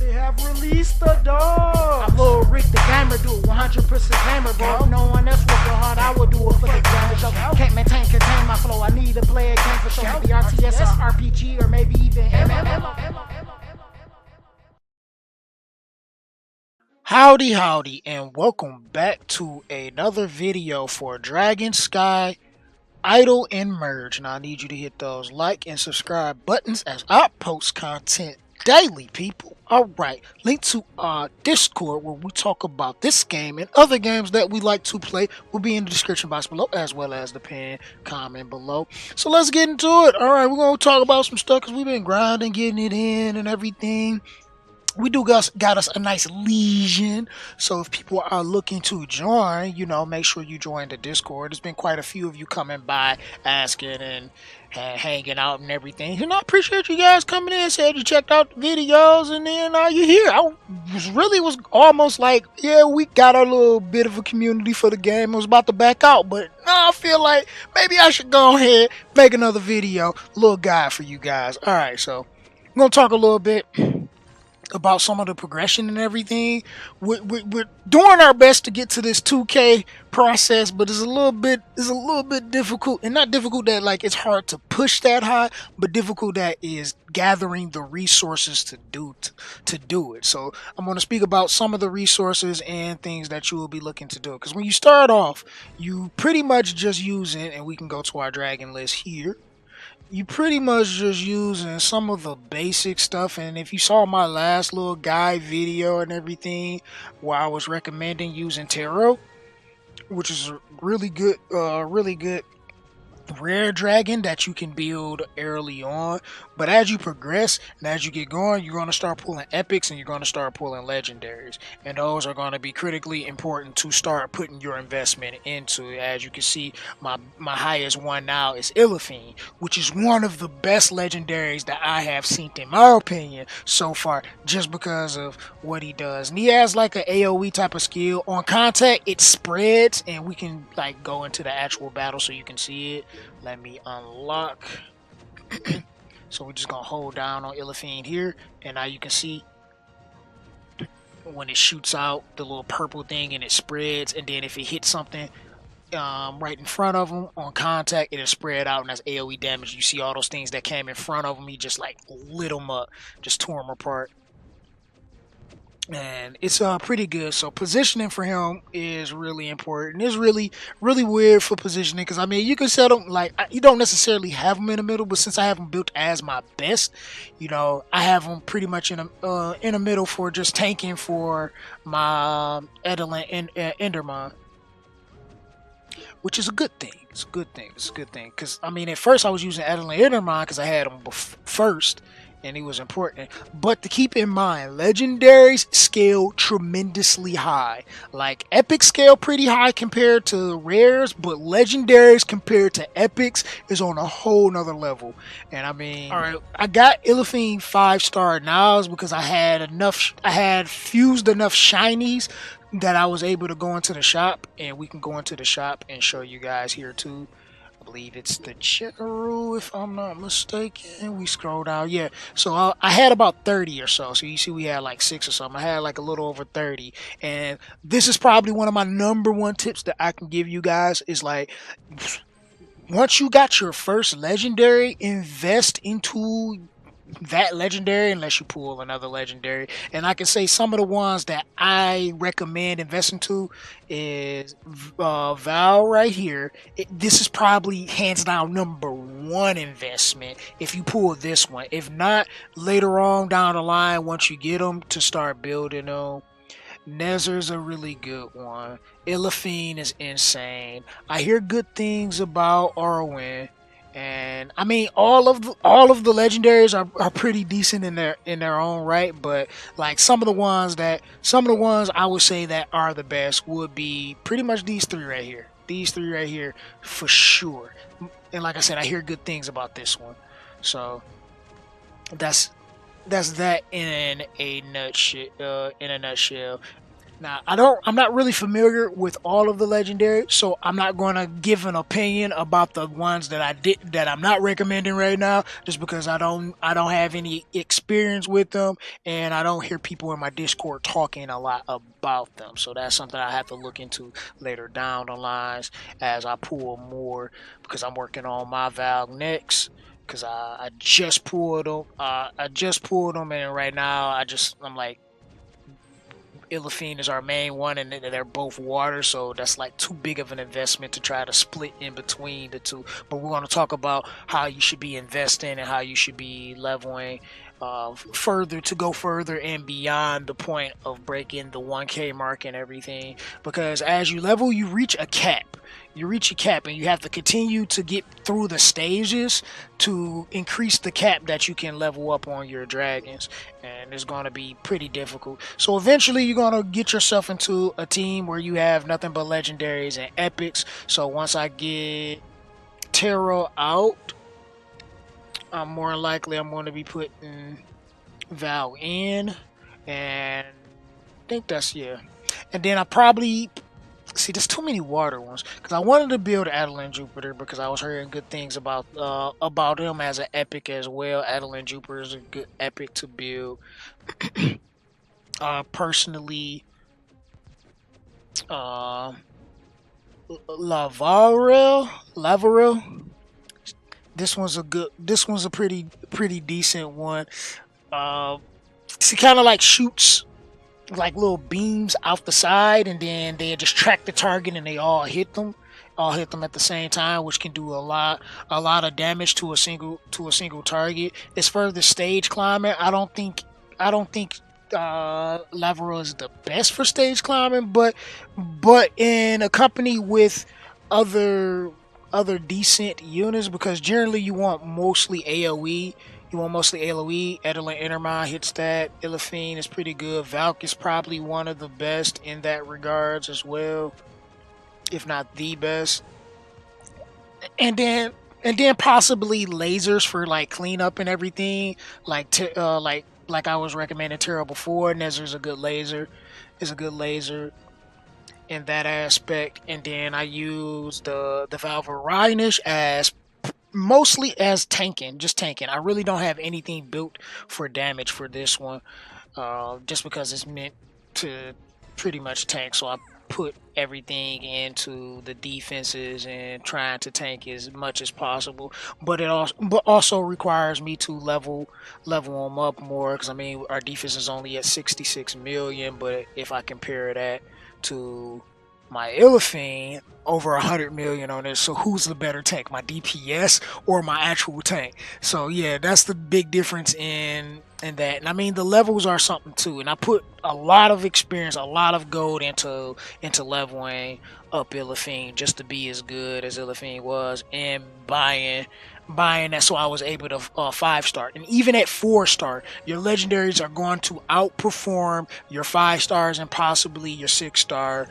They have released the dog. I'm Lil Rick the gamer, do it 100% gamer, bro. If no one else working hard, I would do it for the gamer. Yo, can't contain my flow. I need to play a game for sure. Maybe RTS, RPG, or maybe even MMO. Howdy, and welcome back to another video for Dragon Sky Idle and Merge. Now I need you to hit those like and subscribe buttons as I post content daily, people. Alright, link to our Discord where we talk about this game and other games that we like to play will be in the description box below, as well as the pinned comment below. So let's get into it. Alright, we're going to talk about some stuff because we've been grinding, getting it in and everything. We do got us a nice legion, so if people are looking to join, make sure you join the Discord. There's been quite a few of you coming by asking and hanging out and everything, and I appreciate you guys coming in. Said you checked out the videos, and then you're here. I was almost like, yeah, we got a little bit of a community for the game. I was about to back out, but now I feel like maybe I should go ahead, make another video, little guide for you guys. Alright, so I'm going to talk a little bit about some of the progression and everything. We're doing our best to get to this 2K process, but it's a little bit difficult, and not difficult that like it's hard to push that high, but difficult that is gathering the resources to do it. So I'm going to speak about some of the resources and things that you will be looking to do, because when you start off, you pretty much just using, and we can go to our dragon list here, you pretty much just using some of the basic stuff. And if you saw my last little guide video and everything where I was recommending using tarot, which is a really good rare dragon that you can build early on, but as you progress and as you get going, you're going to start pulling epics and you're going to start pulling legendaries, and those are going to be critically important to start putting your investment into. As you can see, my highest one now is Illithine, which is one of the best legendaries that I have seen, in my opinion, so far, just because of what he does. And he has like an AoE type of skill. On contact, it spreads, and we can like go into the actual battle so you can see it. Let me unlock. So we're just gonna hold down on Illithine here, and now you can see when it shoots out the little purple thing and it spreads, and then if it hits something right in front of him on contact, it'll spread out, and that's AoE damage. You see all those things that came in front of him, he just like lit them up, just tore them apart. And it's pretty good. So positioning for him is really important. It's really weird for positioning, because I mean, you can set him like, you don't necessarily have him in the middle, but since I have him built as my best, I have him pretty much in the middle for just tanking for my Edelin and Enderman, which is a good thing. It's a good thing. Because I mean, at first I was using Edelin Enderman because I had him first, and he was important. But to keep in mind, legendaries scale tremendously high. Like, epic scale pretty high compared to rares, but legendaries compared to epics is on a whole nother level. And I mean, alright, I got Illithine 5-star nows because I had fused enough shinies that I was able to go into the shop, and we can go into the shop and show you guys here too. I believe it's the general, if I'm not mistaken. We scroll down, yeah. So I had about 30 or so. So you see we had like 6 or something. I had like a little over 30. And this is probably one of my #1 tips that I can give you guys, is like, once you got your first legendary, invest into that legendary unless you pull another legendary. And I can say some of the ones that I recommend investing to is Val right here. This is probably hands down #1 investment if you pull this one. If not, later on down the line, once you get them, to start building them. Nezer's a really good one. Illithine is insane. I hear good things about Arwen. And I mean, all of the legendaries are pretty decent in their own right, but like some of the ones I would say that are the best would be pretty much these three right here for sure. And like I said, I hear good things about this one. So that's that in a nutshell. Now, I'm not really familiar with all of the legendary, so I'm not going to give an opinion about the ones that I'm not recommending right now, just because I don't have any experience with them, and I don't hear people in my Discord talking a lot about them. So that's something I have to look into later down the lines as I pull more, because I'm working on my Valve next. Because I just pulled them, and right now I'm like, Illithine is our main one, and they're both water, so that's like too big of an investment to try to split in between the two. But we're going to talk about how you should be investing and how you should be leveling further to go further and beyond the point of breaking the 1K mark and everything. Because as you level, you reach a cap. You reach a cap, and you have to continue to get through the stages to increase the cap that you can level up on your dragons, and it's going to be pretty difficult. So eventually you're going to get yourself into a team where you have nothing but legendaries and epics. So once I get Terra out, I'm going to be putting Val in, and I think that's, yeah. And then I probably see, there's too many water ones, because I wanted to build Adeline Jupiter because I was hearing good things about him as an epic as well. Adeline Jupiter is a good epic to build. Personally, uh, Lavarel. This one's a pretty decent one. Uh, she kind of like shoots like little beams out the side, and then they just track the target, and they all hit them at the same time, which can do a lot of damage to a single target. As far as the stage climbing, I don't think Lavero is the best for stage climbing, but in a company with other other decent units, because generally you want mostly AoE. You want mostly AoE. Edelin Endermine hits that. Illithine is pretty good. Valk is probably one of the best in that regards as well, if not the best. And then possibly lasers for like cleanup and everything. Like I was recommending Terra before. Nezer's a good laser. Is a good laser in that aspect. And then I use the Valvarinish as mostly as tanking, just tanking. I really don't have anything built for damage for this one, just because it's meant to pretty much tank. So I put everything into the defenses and trying to tank as much as possible. But also requires me to level them up more, because I mean our defense is only at 66 million, but if I compare that to my Illithine, over 100 million on it. So who's the better tank, my DPS or my actual tank? So yeah, that's the big difference in that. And I mean the levels are something too. And I put a lot of experience, a lot of gold into leveling up Illithine just to be as good as Illithine was, and buying that, so I was able to 5-star. And even at 4-star, your legendaries are going to outperform your 5 stars and possibly your 6-star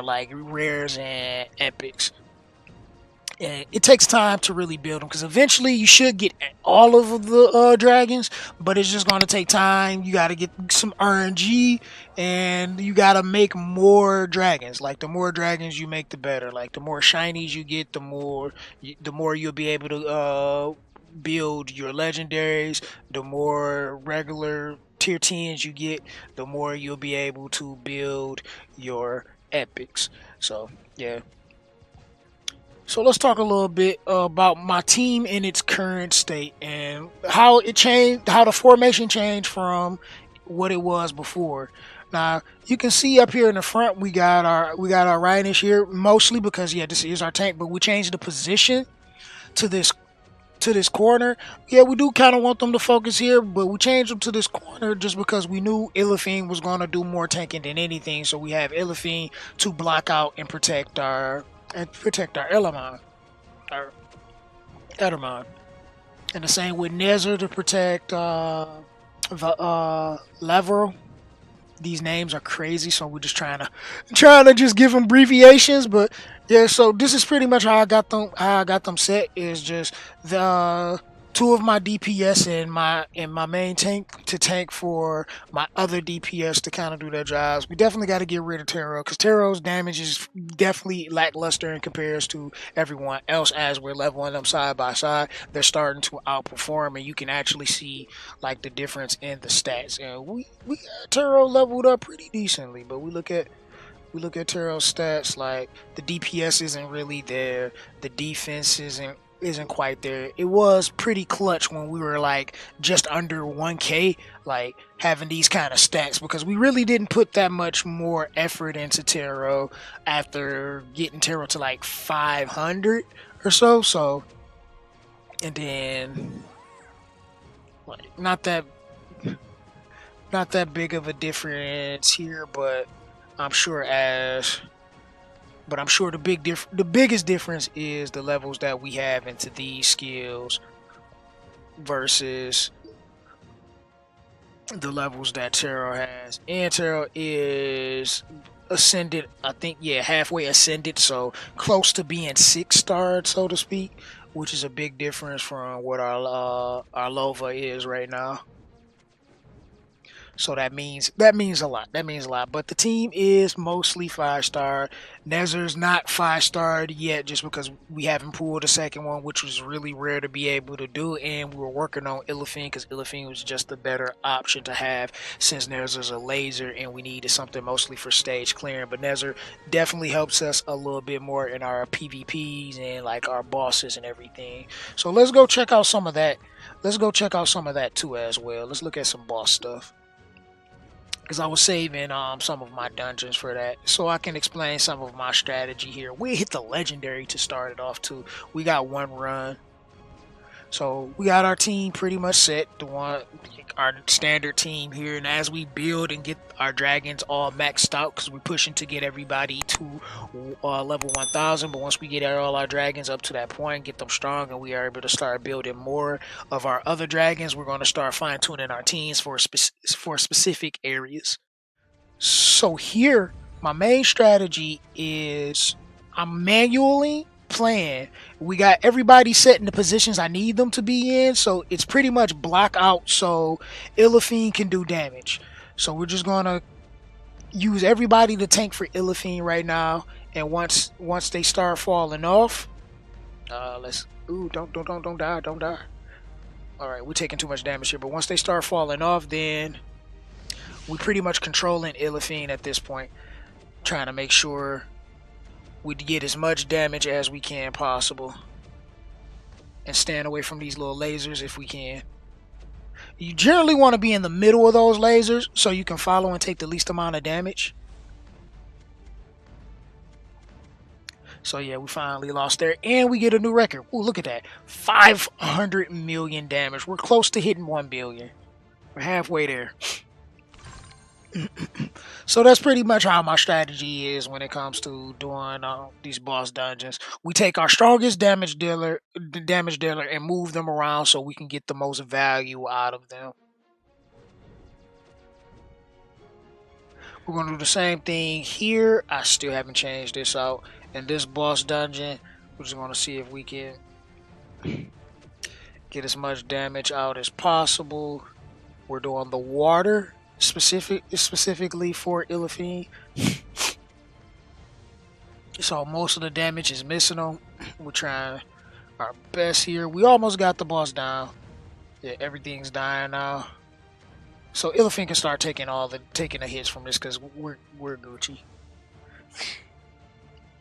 like rares and epics. And it takes time to really build them, because eventually you should get all of the dragons, but it's just going to take time. You got to get some RNG, and you got to make more dragons. Like the more dragons you make, the better. Like the more shinies you get, the more you'll be able to build your legendaries. The more regular tier 10s you get, the more you'll be able to build your epics. So yeah. So let's talk a little bit about my team in its current state and how it changed, how the formation changed from what it was before. Now you can see up here in the front we got our Rhinish here, mostly because yeah, this is our tank, but we changed the position to this corner. Yeah, we do kind of want them to focus here, but we changed them to this corner just because we knew Illithine was going to do more tanking than anything. So we have Illithine to block out and protect our Elamon, our Edelmon. And the same with Nezer to protect Lever. These names are crazy, so we're just trying to just give them abbreviations. But yeah, so this is pretty much how I got them. How I got them set is just the two of my DPS in my main tank to tank for my other DPS to kind of do their jobs. We definitely got to get rid of Taro because Taro's damage is definitely lackluster in comparison to everyone else. As we're leveling them side by side, they're starting to outperform, and you can actually see like the difference in the stats. And we got Taro leveled up pretty decently, but we look at Taro's stats, like the DPS isn't really there, the defense isn't quite there. It was pretty clutch when we were like just under 1K, like having these kind of stats because we really didn't put that much more effort into Taro after getting Taro to like 500 or so. So, and then like not that big of a difference here, but I'm sure as I'm sure the biggest difference is the levels that we have into these skills versus the levels that Taro has. And Taro is ascended, I think, yeah, halfway ascended, so close to being 6-starred, so to speak, which is a big difference from what our Lova is right now. So that means a lot. That means a lot. But the team is mostly 5-star. Nezer's not 5-starred yet, just because we haven't pulled a second one, which was really rare to be able to do. And we were working on Illithine because Illithine was just the better option to have since Nezer's a laser, and we needed something mostly for stage clearing. But Nezer definitely helps us a little bit more in our PvPs and like our bosses and everything. So let's go check out some of that. Let's go check out some of that too as well. Let's look at some boss stuff because I was saving some of my dungeons for that, so I can explain some of my strategy here. We hit the legendary to start it off too. We got one run, so we got our team pretty much set. Our standard team here, and as we build and get our dragons all maxed out, because we're pushing to get everybody to level 1000. But once we get all our dragons up to that point, get them strong, and we are able to start building more of our other dragons, we're going to start fine tuning our teams for specific areas. So here, my main strategy is I'm manually playing. We got everybody set in the positions I need them to be in, so it's pretty much block out so Illithine can do damage. So we're just gonna use everybody to tank for Illithine right now, and once they start falling off, let's don't die. All right, we're taking too much damage here, but once they start falling off, then we pretty much controlling Illithine at this point, trying to make sure we get as much damage as we can possible and stand away from these little lasers if we can. You generally want to be in the middle of those lasers so you can follow and take the least amount of damage. So yeah, we finally lost there, and we get a new record. Ooh, look at that. 500 million damage. We're close to hitting 1 billion. We're halfway there. So that's pretty much how my strategy is when it comes to doing these boss dungeons. We take our strongest damage dealer, and move them around so we can get the most value out of them. We're going to do the same thing here. I still haven't changed this out. In this boss dungeon, we're just going to see if we can get as much damage out as possible. We're doing the water specifically for Illithine. So most of the damage is missing them. We're trying our best here. We almost got the boss down. Yeah, everything's dying now. So Illithine can start taking the hits from this because we're Gucci.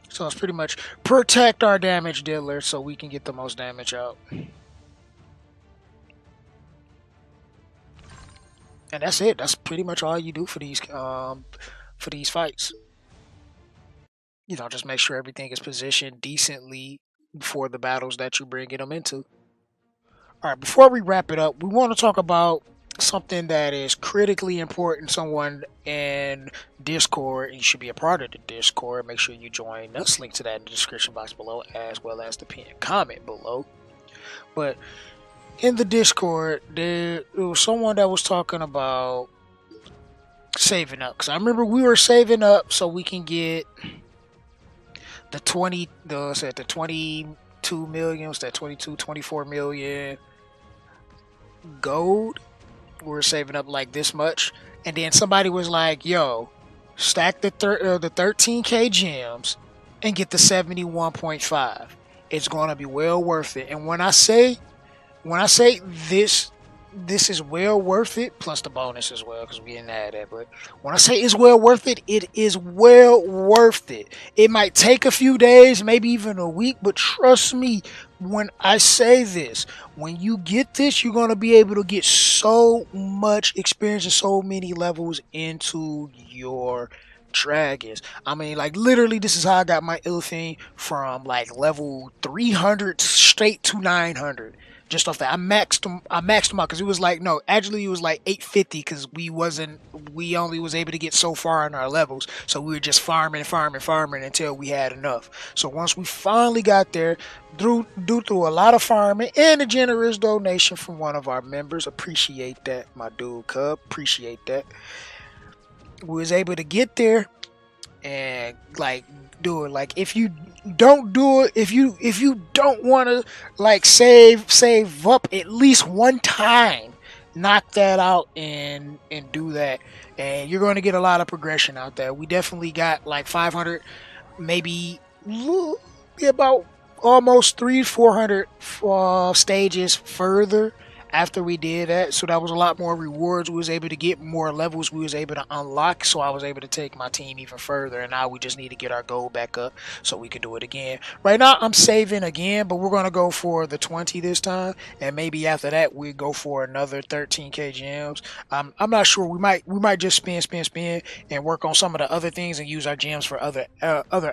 So it's pretty much protect our damage dealer so we can get the most damage out. And that's it. That's pretty much all you do for these fights. You know, just make sure everything is positioned decently for the battles that you're bringing them into. All right, before we wrap it up, we want to talk about something that is critically important. Someone in Discord, you should be a part of the Discord. Make sure you join us. Link to that in the description box below, as well as the pinned comment below. But in the Discord, there was someone that was talking about saving up. Because I remember we were saving up so we can get the 22 million, was that 24 million gold. We were saving up like this much, and then somebody was like, "Yo, stack the 13K gems and get the 71.5. It's gonna be well worth it." And when I say this is well worth it, plus the bonus as well, because we didn't add that. But when I say it's well worth it is well worth it. It might take a few days, maybe even a week, but trust me when I say this, when you get this, you're gonna be able to get so much experience and so many levels into your dragons. I mean, like literally, this is how I got my ill thing from like level 300 straight to 900 just off that. I maxed them out because it was like no, actually it was like 850 because we only was able to get so far in our levels, so we were just farming until we had enough. So once we finally got there, through a lot of farming and a generous donation from one of our members, appreciate that, my dude Cub, appreciate that. We was able to get there and like do it. Like if you don't do it, if you don't want to like save up at least one time, knock that out and do that, and you're going to get a lot of progression out there. We definitely got like 500, maybe about almost 300-400 stages further after we did that, so that was a lot more rewards. We was able to get more levels, we was able to unlock, so I was able to take my team even further, and now we just need to get our gold back up so we can do it again. Right now I'm saving again, but we're going to go for the 20 this time, and maybe after that we go for another 13k gems. I'm not sure, we might just spin and work on some of the other things and use our gems for other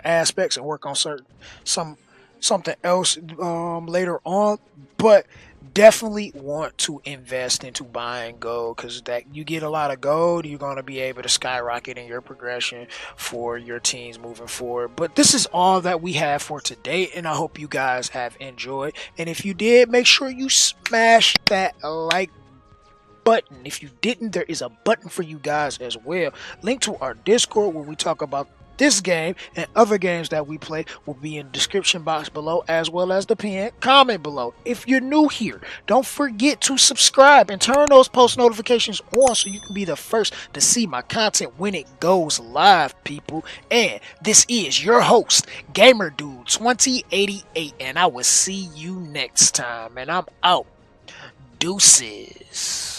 aspects and work on some something else later on. But definitely want to invest into buying gold, because that you get a lot of gold, you're going to be able to skyrocket in your progression for your teams moving forward. But this is all that we have for today, and I hope you guys have enjoyed. And if you did, make sure you smash that like button. If you didn't, there is a button for you guys as well. Link to our Discord where we talk about this game and other games that we play will be in the description box below, as well as the pinned comment below. If you're new here, don't forget to subscribe and turn those post notifications on so you can be the first to see my content when it goes live, people. And this is your host, Gamer Dude 2088, and I will see you next time. And I'm out. Deuces.